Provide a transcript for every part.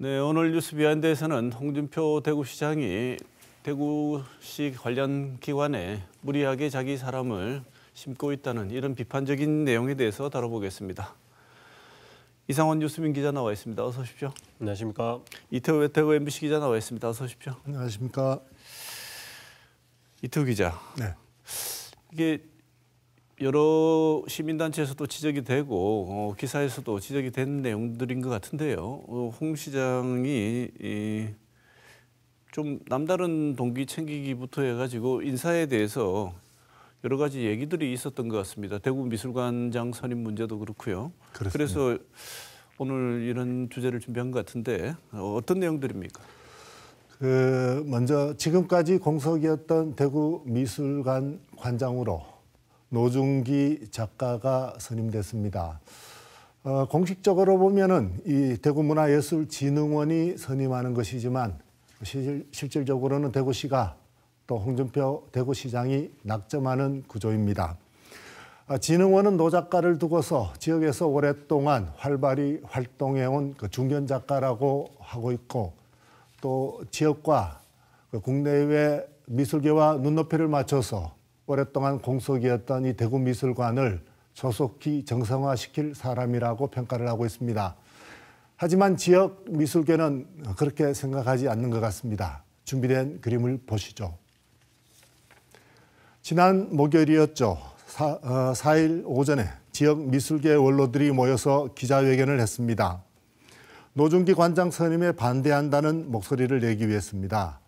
네, 오늘 뉴스 비하인드에서는 홍준표 대구시장이 대구시 관련 기관에 무리하게 자기 사람을 심고 있다는 이런 비판적인 내용에 대해서 다뤄보겠습니다. 이상원 뉴스민 기자 나와 있습니다. 어서 오십시오. 안녕하십니까. 이태우 대구 MBC 기자 나와 있습니다. 어서 오십시오. 안녕하십니까. 이태우 기자. 네. 이게 여러 시민단체에서도 지적이 되고 기사에서도 지적이 된 내용들인 것 같은데요. 홍 시장이 좀 남다른 동기 챙기기부터 해가지고 인사에 대해서 여러 가지 얘기들이 있었던 것 같습니다. 대구 미술관장 선임 문제도 그렇고요. 그렇습니다. 그래서 오늘 이런 주제를 준비한 것 같은데 어떤 내용들입니까? 먼저 지금까지 공석이었던 대구 미술관 관장으로 노중기 작가가 선임됐습니다. 공식적으로 보면은 이 대구문화예술진흥원이 선임하는 것이지만 실질적으로는 대구시가 또 홍준표 대구시장이 낙점하는 구조입니다. 진흥원은 노 작가를 두고서 지역에서 오랫동안 활발히 활동해온 그 중견 작가라고 하고 있고 또 지역과 국내외 미술계와 눈높이를 맞춰서 오랫동안 공석이었던 이 대구 미술관을 조속히 정상화시킬 사람이라고 평가를 하고 있습니다. 하지만 지역 미술계는 그렇게 생각하지 않는 것 같습니다. 준비된 그림을 보시죠. 지난 목요일이었죠. 4일 오전에 지역 미술계 원로들이 모여서 기자회견을 했습니다. 노중기 관장 선임에 반대한다는 목소리를 내기 위해서입니다.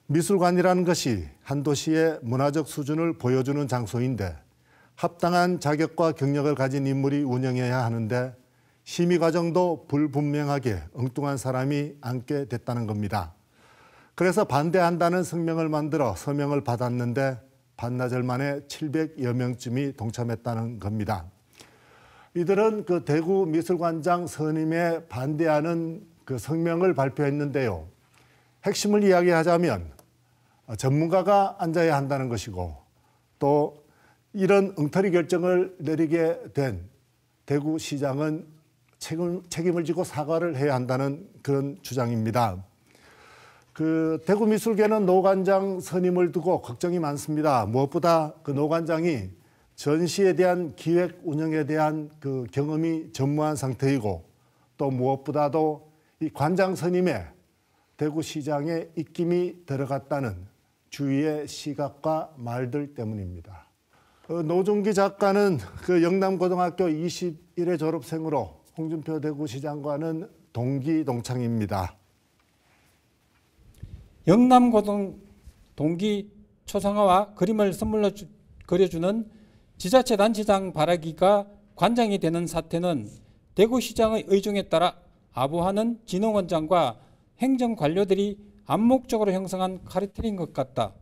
미술관이라는 것이 한 도시의 문화적 수준을 보여주는 장소인데 합당한 자격과 경력을 가진 인물이 운영해야 하는데 심의 과정도 불분명하게 엉뚱한 사람이 앉게 됐다는 겁니다. 그래서 반대한다는 성명을 만들어 서명을 받았는데 반나절 만에 700여 명쯤이 동참했다는 겁니다. 이들은 그 대구 미술관장 선임에 반대하는 그 성명을 발표했는데요. 핵심을 이야기하자면 전문가가 앉아야 한다는 것이고 또 이런 엉터리 결정을 내리게 된 대구시장은 책임을 지고 사과를 해야 한다는 그런 주장입니다. 그 대구 미술계는 노 관장 선임을 두고 걱정이 많습니다. 무엇보다 그 노 관장이 전시에 대한 기획 운영에 대한 그 경험이 전무한 상태이고 또 무엇보다도 이 관장 선임에 대구시장의 입김이 들어갔다는 주위의 시각과 말들 때문입니다. 노중기 작가는 그 영남고등학교 21회 졸업생으로 홍준표 대구시장과는 동기 동창입니다. 영남고등 동기 초상화와 그림을 선물로 그려주는 지자체 단체장 바라기가 관장이 되는 사태는 대구시장의 의중에 따라 아부하는 진흥원장과 행정관료들이 암묵적으로 형성한 카르텔인 것 같다.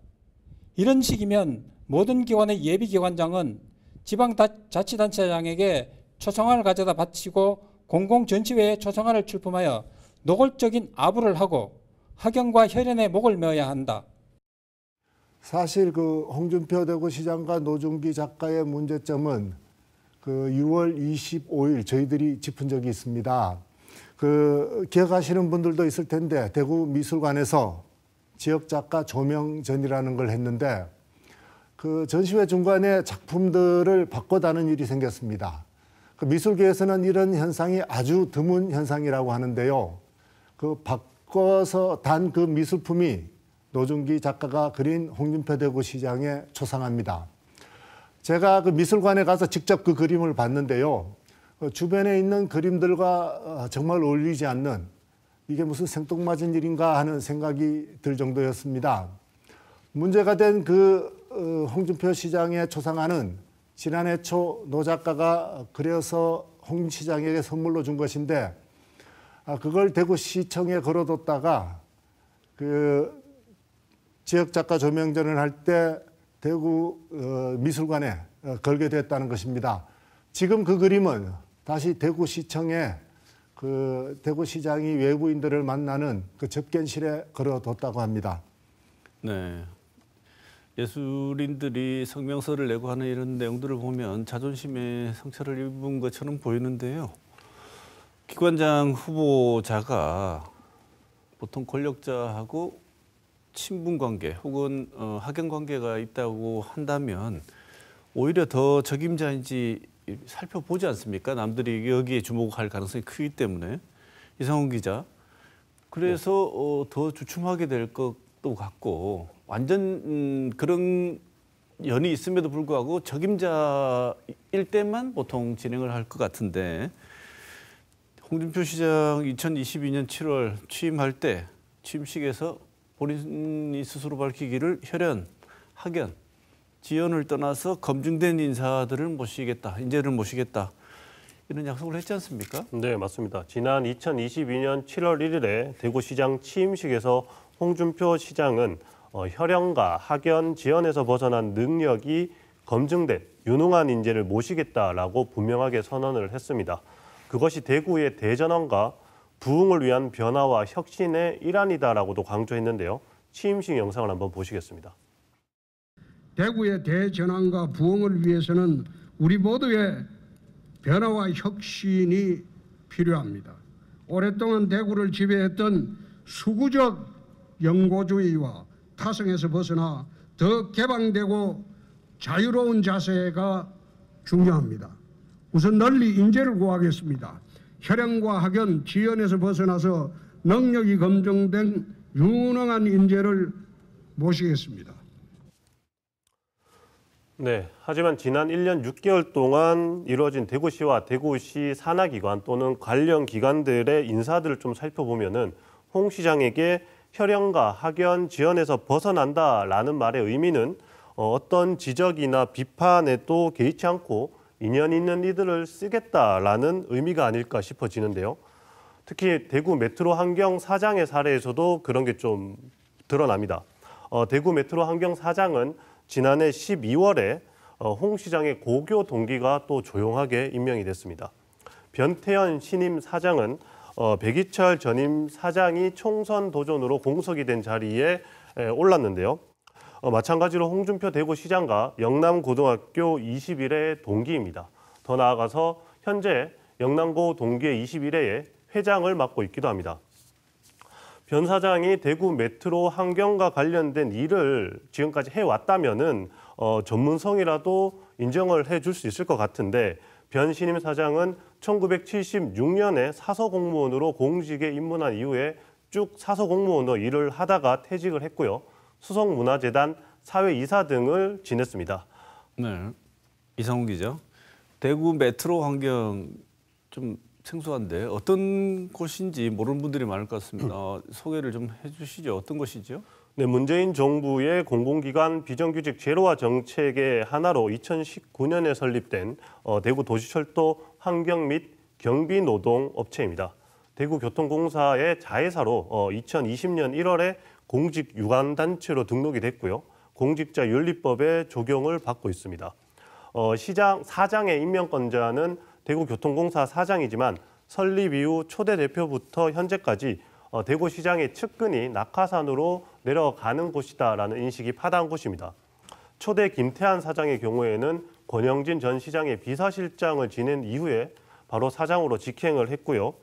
이런 식이면 모든 기관의 예비기관장은 지방자치단체장에게 초상화를 가져다 바치고 공공전시회에 초상화를 출품하여 노골적인 아부를 하고 학연과 혈연에 목을 메어야 한다. 사실 그 홍준표 대구시장과 노중기 작가의 문제점은 그 6월 25일 저희들이 짚은 적이 있습니다. 그 기억하시는 분들도 있을 텐데 대구 미술관에서 지역 작가 조명전이라는 걸 했는데 그 전시회 중간에 작품들을 바꿔다는 일이 생겼습니다. 그 미술계에서는 이런 현상이 아주 드문 현상이라고 하는데요. 그 바꿔서 단 그 미술품이 노중기 작가가 그린 홍준표 대구시장의 초상화입니다. 제가 그 미술관에 가서 직접 그 그림을 봤는데요. 주변에 있는 그림들과 정말 어울리지 않는 이게 무슨 생뚱맞은 일인가 하는 생각이 들 정도였습니다. 문제가 된 그 홍준표 시장의 초상화는 지난해 초 노 작가가 그려서 홍 시장에게 선물로 준 것인데 그걸 대구시청에 걸어뒀다가 그 지역작가 조명전을 할 때 대구 미술관에 걸게 됐다는 것입니다. 지금 그 그림은 다시 대구시청에 그 대구시장이 외부인들을 만나는 그 접견실에 걸어뒀다고 합니다. 네, 예술인들이 성명서를 내고 하는 이런 내용들을 보면 자존심에 상처를 입은 것처럼 보이는데요. 기관장 후보자가 보통 권력자하고 친분 관계 혹은 학연 관계가 있다고 한다면 오히려 더 적임자인지 살펴보지 않습니까? 남들이 여기에 주목할 가능성이 크기 때문에. 이상훈 기자. 그래서 더 주춤하게 될 것도 같고 완전 그런 연이 있음에도 불구하고 적임자일 때만 보통 진행을 할 것 같은데 홍준표 시장 2022년 7월 취임할 때 취임식에서 본인이 스스로 밝히기를 혈연, 학연, 지연을 떠나서 검증된 인사들을 모시겠다, 인재를 모시겠다 이런 약속을 했지 않습니까? 네, 맞습니다. 지난 2022년 7월 1일에 대구시장 취임식에서 홍준표 시장은 혈연과 학연, 지연에서 벗어난 능력이 검증된 유능한 인재를 모시겠다라고 분명하게 선언을 했습니다. 그것이 대구의 대전환과 부흥을 위한 변화와 혁신의 일환이다라고도 강조했는데요. 취임식 영상을 한번 보시겠습니다. 대구의 대전환과 부흥을 위해서는 우리 모두의 변화와 혁신이 필요합니다. 오랫동안 대구를 지배했던 수구적 영고주의와 타성에서 벗어나 더 개방되고 자유로운 자세가 중요합니다. 우선 널리 인재를 구하겠습니다. 혈연과 학연, 지연에서 벗어나서 능력이 검증된 유능한 인재를 모시겠습니다. 네, 하지만 지난 1년 6개월 동안 이루어진 대구시와 대구시 산하기관 또는 관련 기관들의 인사들을 좀 살펴보면은 홍 시장에게 혈연과 학연, 지연에서 벗어난다라는 말의 의미는 어떤 지적이나 비판에도 개의치 않고 인연 있는 이들을 쓰겠다라는 의미가 아닐까 싶어지는데요. 특히 대구 메트로 환경 사장의 사례에서도 그런 게 좀 드러납니다. 대구 메트로 환경 사장은 지난해 12월에 홍 시장의 고교 동기가 또 조용하게 임명이 됐습니다. 변태현 신임 사장은 백이철 전임 사장이 총선 도전으로 공석이 된 자리에 올랐는데요. 마찬가지로 홍준표 대구시장과 영남고등학교 21회 동기입니다. 더 나아가서 현재 영남고 동기의 21회에 회장을 맡고 있기도 합니다. 변 사장이 대구 메트로 환경과 관련된 일을 지금까지 해왔다면은 전문성이라도 인정을 해줄 수 있을 것 같은데 변 신임 사장은 1976년에 사서 공무원으로 공직에 입문한 이후에 쭉 사서 공무원으로 일을 하다가 퇴직을 했고요. 수성문화재단 사회이사 등을 지냈습니다. 네, 이상훈 기자. 대구 메트로 환경 좀 생소한데 어떤 곳인지 모르는 분들이 많을 것 같습니다. 소개를 좀 해주시죠. 어떤 곳이죠? 네, 문재인 정부의 공공기관 비정규직 제로화 정책의 하나로 2019년에 설립된 대구 도시철도 환경 및 경비노동 업체입니다. 대구교통공사의 자회사로 2020년 1월에 공직 유관단체로 등록이 됐고요. 공직자윤리법에 적용을 받고 있습니다. 사장의 임명권자는 대구교통공사 사장이지만 설립 이후 초대 대표부터 현재까지 대구시장의 측근이 낙하산으로 내려가는 곳이다라는 인식이 파다한 곳입니다. 초대 김태한 사장의 경우에는 권영진 전 시장의 비서실장을 지낸 이후에 바로 사장으로 직행을 했고요.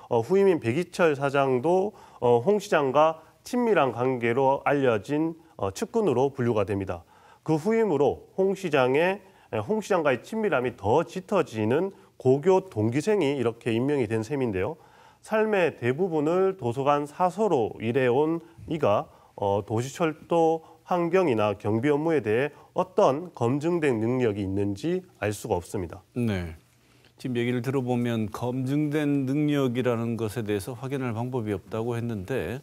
후임인 백이철 사장도 홍 시장과 친밀한 관계로 알려진 측근으로 분류가 됩니다. 그 후임으로 홍 시장과의 친밀함이 더 짙어지는 고교 동기생이 이렇게 임명이 된 셈인데요. 삶의 대부분을 도서관 사서로 일해온 이가 도시철도 환경이나 경비 업무에 대해 어떤 검증된 능력이 있는지 알 수가 없습니다. 네. 지금 얘기를 들어보면 검증된 능력이라는 것에 대해서 확인할 방법이 없다고 했는데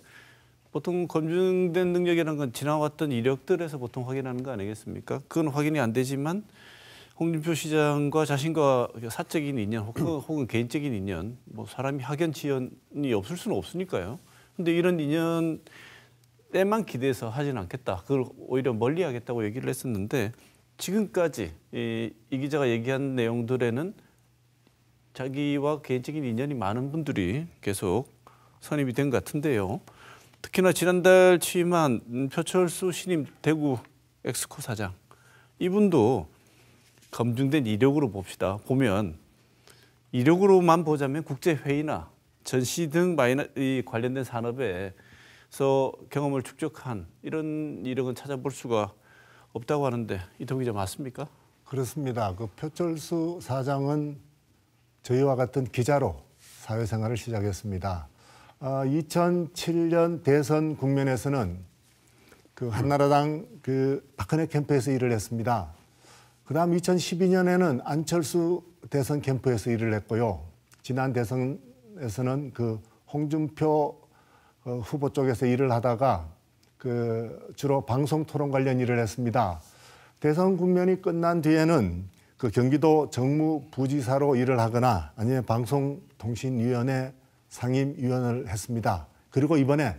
보통 검증된 능력이라는 건 지나왔던 이력들에서 보통 확인하는 거 아니겠습니까? 그건 확인이 안 되지만 홍준표 시장과 자신과 사적인 인연 혹은 개인적인 인연, 뭐 사람이 학연 지연이 없을 수는 없으니까요. 근데 이런 인연에만 기대서 하지는 않겠다. 그걸 오히려 멀리하겠다고 얘기를 했었는데 지금까지 이 기자가 얘기한 내용들에는 자기와 개인적인 인연이 많은 분들이 계속 선임이 된 것 같은데요. 특히나 지난달 취임한 표철수 신임 대구 엑스코 사장, 이분도 검증된 이력으로 봅시다. 보면 이력으로만 보자면 국제회의나 전시 등 관련된 산업에 경험을 축적한 이런 이력은 찾아볼 수가 없다고 하는데 이동 기자 맞습니까? 그렇습니다. 그 표철수 사장은 저희와 같은 기자로 사회생활을 시작했습니다. 2007년 대선 국면에서는 그 한나라당 그 박근혜 캠프에서 일을 했습니다. 그다음 2012년에는 안철수 대선 캠프에서 일을 했고요. 지난 대선에서는 그 홍준표 후보 쪽에서 일을 하다가 그 주로 방송 토론 관련 일을 했습니다. 대선 국면이 끝난 뒤에는 그 경기도 정무부지사로 일을 하거나 아니면 방송통신위원회 상임위원을 했습니다. 그리고 이번에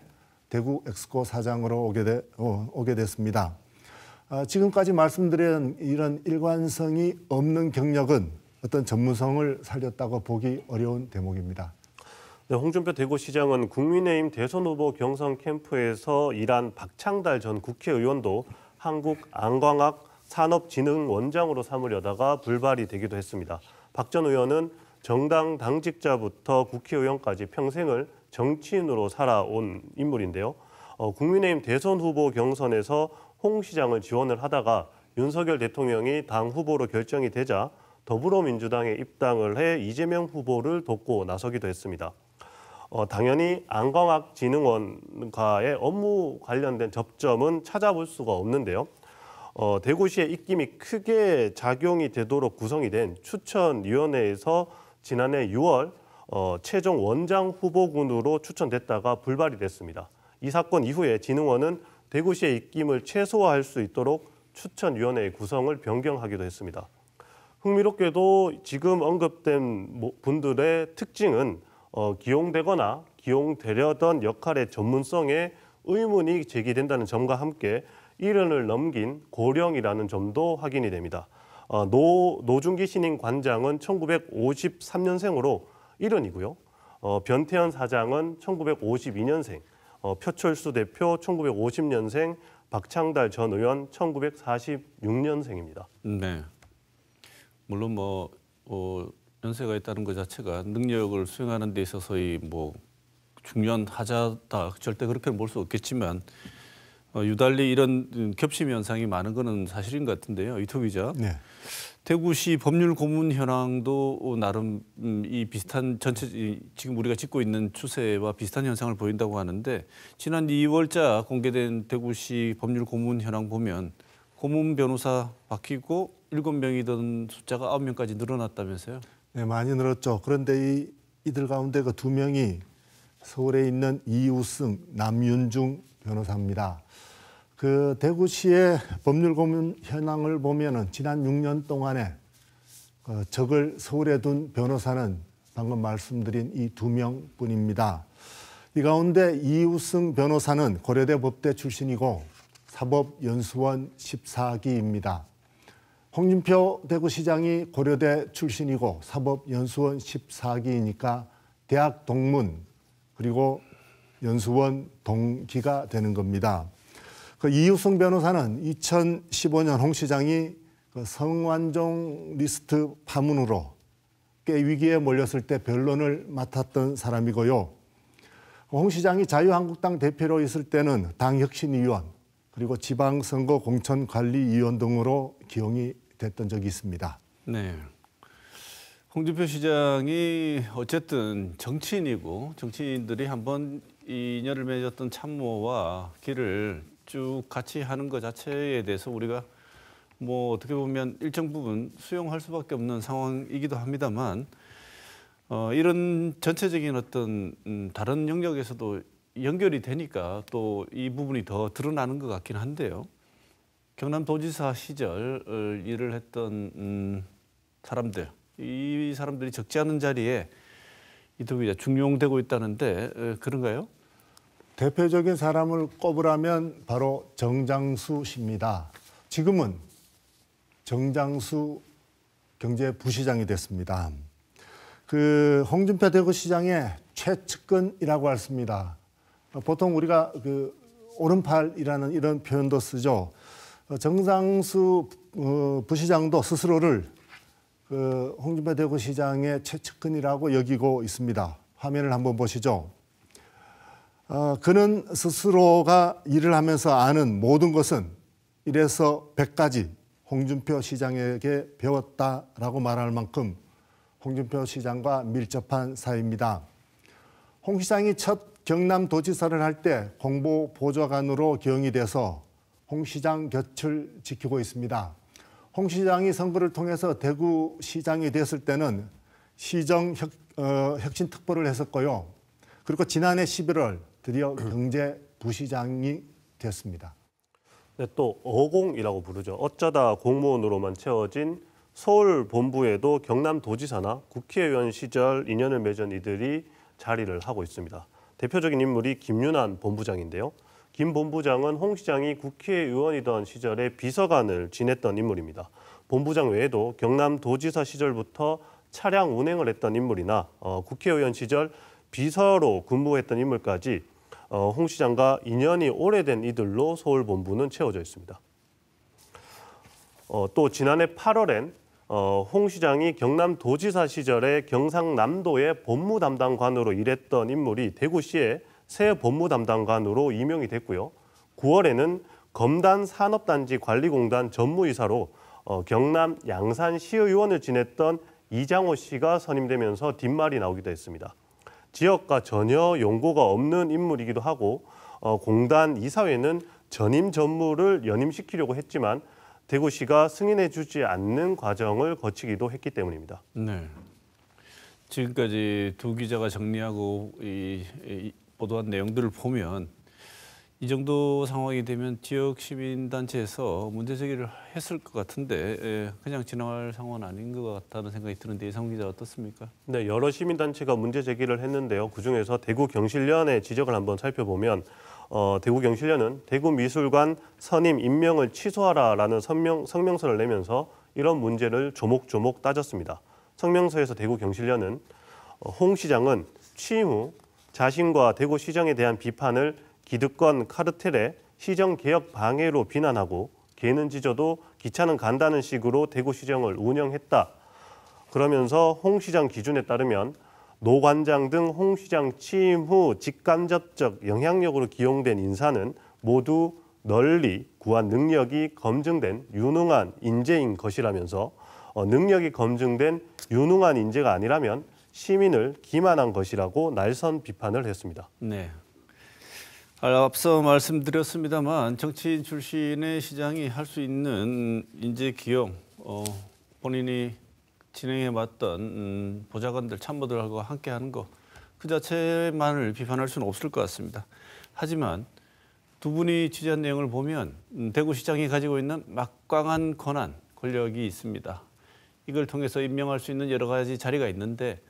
대구 엑스코 사장으로 오게 됐습니다. 지금까지 말씀드린 이런 일관성이 없는 경력은 어떤 전문성을 살렸다고 보기 어려운 대목입니다. 네, 홍준표 대구시장은 국민의힘 대선 후보 경선 캠프에서 일한 박창달 전 국회의원도 한국안광학 산업진흥원장으로 삼으려다가 불발이 되기도 했습니다. 박 전 의원은 정당 당직자부터 국회의원까지 평생을 정치인으로 살아온 인물인데요. 국민의힘 대선 후보 경선에서 홍 시장을 지원을 하다가 윤석열 대통령이 당 후보로 결정이 되자 더불어민주당에 입당을 해 이재명 후보를 돕고 나서기도 했습니다. 당연히 안광학진흥원과의 업무 관련된 접점은 찾아볼 수가 없는데요. 대구시의 입김이 크게 작용이 되도록 구성이 된 추천위원회에서 지난해 6월 최종 원장 후보군으로 추천됐다가 불발이 됐습니다. 이 사건 이후에 진흥원은 대구시의 입김을 최소화할 수 있도록 추천위원회의 구성을 변경하기도 했습니다. 흥미롭게도 지금 언급된 분들의 특징은 기용되거나 기용되려던 역할의 전문성에 의문이 제기된다는 점과 함께 1년을 넘긴 고령이라는 점도 확인이 됩니다. 노중기 신임 관장은 1953년생으로 70이고요. 변태현 사장은 1952년생, 표철수 대표 1950년생, 박창달 전 의원 1946년생입니다. 네. 물론 연세가 있다는 것 자체가 능력을 수행하는 데 있어서의 중요한 하자다 절대 그렇게는 볼 수 없겠지만 유달리 이런 겹침 현상이 많은 것은 사실인 것 같은데요. 이토 기자. 네. 대구시 법률 고문 현황도 나름 이 비슷한 지금 우리가 짚고 있는 추세와 비슷한 현상을 보인다고 하는데 지난 2월자 공개된 대구시 법률 고문 현황 보면 고문 변호사 바뀌고 7명이던 숫자가 9명까지 늘어났다면서요? 네, 많이 늘었죠. 그런데 이들 가운데 그 2명이 서울에 있는 이우승, 남윤중 변호사입니다. 그 대구시의 법률 고문 현황을 보면은 지난 6년 동안에 적을 서울에 둔 변호사는 방금 말씀드린 이 2명뿐입니다. 이 가운데 이우승 변호사는 고려대 법대 출신이고 사법연수원 14기입니다. 홍준표 대구시장이 고려대 출신이고 사법연수원 14기이니까 대학 동문 그리고 연수원 동기가 되는 겁니다. 그 이우승 변호사는 2015년 홍 시장이 그 성완종 리스트 파문으로 꽤 위기에 몰렸을 때 변론을 맡았던 사람이고요. 홍 시장이 자유한국당 대표로 있을 때는 당혁신위원 그리고 지방선거 공천관리위원 등으로 기용이 됐던 적이 있습니다. 네. 홍준표 시장이 어쨌든 정치인이고 정치인들이 한번 인연을 맺었던 참모와 길을 쭉 같이 하는 것 자체에 대해서 우리가 어떻게 보면 일정 부분 수용할 수밖에 없는 상황이기도 합니다만 이런 전체적인 어떤 다른 영역에서도 연결이 되니까 또 이 부분이 더 드러나는 것 같긴 한데요. 경남도지사 시절 일을 했던 사람들, 이 사람들이 적지 않은 자리에 이토 기자 중용되고 있다는데 그런가요? 대표적인 사람을 꼽으라면 바로 정장수 씨입니다. 지금은 정장수 경제부시장이 됐습니다. 그 홍준표 대구시장의 최측근이라고 했습니다. 보통 우리가 그 오른팔이라는 이런 표현도 쓰죠. 정장수 부시장도 스스로를 그 홍준표 대구시장의 최측근이라고 여기고 있습니다. 화면을 한번 보시죠. 그는 스스로가 일을 하면서 아는 모든 것은 1에서 100까지 홍준표 시장에게 배웠다라고 말할 만큼 홍준표 시장과 밀접한 사이입니다. 홍 시장이 첫 경남도지사를 할 때 공보보좌관으로 기용이 돼서 홍 시장 곁을 지키고 있습니다. 홍 시장이 선거를 통해서 대구시장이 됐을 때는 시정 혁신특보를 했었고요. 그리고 지난해 11월 드디어 경제부시장이 됐습니다. 네, 또 어공이라고 부르죠. 어쩌다 공무원으로만 채워진 서울 본부에도 경남도지사나 국회의원 시절 인연을 맺은 이들이 자리를 하고 있습니다. 대표적인 인물이 김윤환 본부장인데요. 김 본부장은 홍 시장이 국회의원이던 시절에 비서관을 지냈던 인물입니다. 본부장 외에도 경남도지사 시절부터 차량 운행을 했던 인물이나 국회의원 시절 비서로 근무했던 인물까지 홍 시장과 인연이 오래된 이들로 서울 본부는 채워져 있습니다. 또 지난해 8월엔 홍 시장이 경남도지사 시절에 경상남도의 법무담당관으로 일했던 인물이 대구시의 새 법무담당관으로 임용이 됐고요. 9월에는 검단산업단지관리공단 전무이사로 경남 양산시의원을 지냈던 이장호 씨가 선임되면서 뒷말이 나오기도 했습니다. 지역과 전혀 연고가 없는 인물이기도 하고 공단 이사회는 전임 전무를 연임시키려고 했지만 대구시가 승인해 주지 않는 과정을 거치기도 했기 때문입니다. 네. 지금까지 두 기자가 정리하고 보도한 내용들을 보면 이 정도 상황이 되면 지역 시민단체에서 문제 제기를 했을 것 같은데 그냥 지나갈 상황은 아닌 것 같다는 생각이 드는데 이상훈 기자 어떻습니까? 네, 여러 시민단체가 문제 제기를 했는데요. 그중에서 대구경실련의 지적을 한번 살펴보면 대구경실련은 대구미술관 선임 임명을 취소하라라는 성명서를 내면서 이런 문제를 조목조목 따졌습니다. 성명서에서 대구경실련은 홍 시장은 취임 후 자신과 대구시정에 대한 비판을 기득권 카르텔의 시정개혁 방해로 비난하고 개는 짖어도 기차는 간다는 식으로 대구시정을 운영했다. 그러면서 홍 시장 기준에 따르면 노 관장 등 홍 시장 취임 후 직간접적 영향력으로 기용된 인사는 모두 널리 구한 능력이 검증된 유능한 인재인 것이라면서 능력이 검증된 유능한 인재가 아니라면 시민을 기만한 것이라고 날선 비판을 했습니다. 네. 앞서 말씀드렸습니다만 정치인 출신의 시장이 할 수 있는 인재 기용, 본인이 진행해왔던 보좌관들, 참모들과 함께하는 것, 그 자체만을 비판할 수는 없을 것 같습니다. 하지만 두 분이 취재한 내용을 보면 대구시장이 가지고 있는 막강한 권한, 권력이 있습니다. 이걸 통해서 임명할 수 있는 여러 가지 자리가 있는데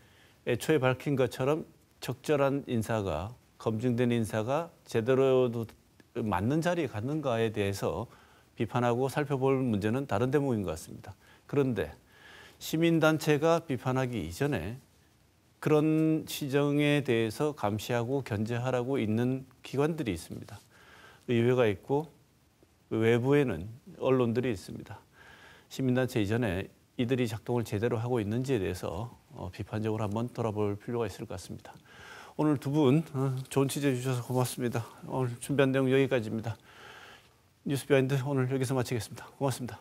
애초에 밝힌 것처럼 적절한 인사가, 검증된 인사가 제대로 맞는 자리에 갔는가에 대해서 비판하고 살펴볼 문제는 다른 대목인 것 같습니다. 그런데 시민단체가 비판하기 이전에 그런 시정에 대해서 감시하고 견제하라고 있는 기관들이 있습니다. 의회가 있고 외부에는 언론들이 있습니다. 시민단체 이전에 이들이 작동을 제대로 하고 있는지에 대해서 비판적으로 한번 돌아볼 필요가 있을 것 같습니다. 오늘 두 분 좋은 취재해 주셔서 고맙습니다. 오늘 준비한 내용 여기까지입니다. 뉴스비하인드 오늘 여기서 마치겠습니다. 고맙습니다.